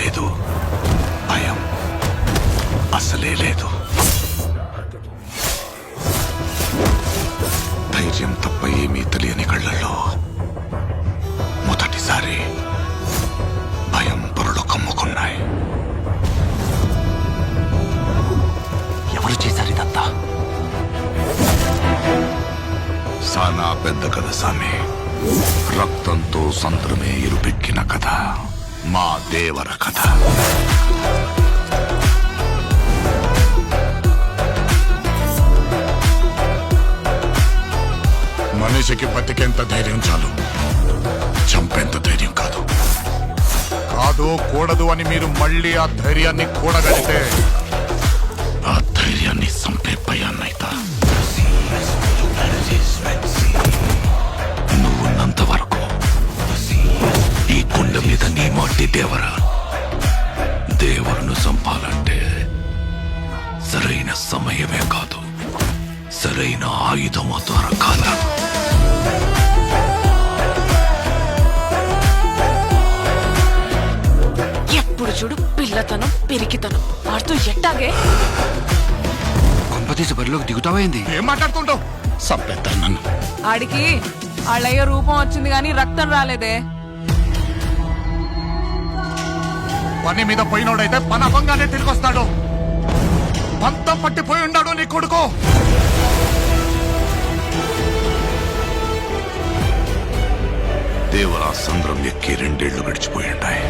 లేదు, భయం అసలే లేదు. ధైర్యం తప్ప ఏమీ తెలియని కళ్ళల్లో మొదటిసారి భయం పొరలు కమ్ముకున్నాయి. ఎవరు చేశారు ఇదంతా? సానా పెద్ద కథ సామి. రక్తంతో సంద్రమే ఇరుపెక్కిన కథ మా దేవర కథ. మనిషికి బతికేంత ధైర్యం చాలు, చంపేంత ధైర్యం కాదు. కాదు కూడదు అని మీరు మళ్ళీ ఆ ధైర్యాన్ని కూడగలిగితే ఆ ధైర్యాన్ని చంపే భయాన్నైతా. నువ్వున్నంత వరకు ఈ కుండ మీద నీ మట్టి దేవరా. దేవరును చంపాలంటే సరైన సమయమే కాదు, సరైన ఆయుధము దొరకాల. ఎప్పుడు చూడు పిల్లతనం పెరిగితనం ఆడుతూ ఎట్టాగే. కొంపతీసి బరిలోకి దిగుతావైంది. ఏం మాట్లాడుతుంటావు? చంపేస్తాను నన్ను. ఆడికి ఆళ్ళయ్య రూపం వచ్చింది గాని రక్తం రాలేదే. పని మీద పోయినోడైతే పని అవ్వంగానే తిరిగి వస్తాడు. పంతం పట్టిపోయి ఉన్నాడు నీ కొడుకు. దేవరా సంద్రం ఎక్కి 2 ఏళ్లు గడిచిపోయింటాయి.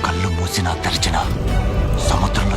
కళ్ళు మూసినా తెరిచినా సముద్రం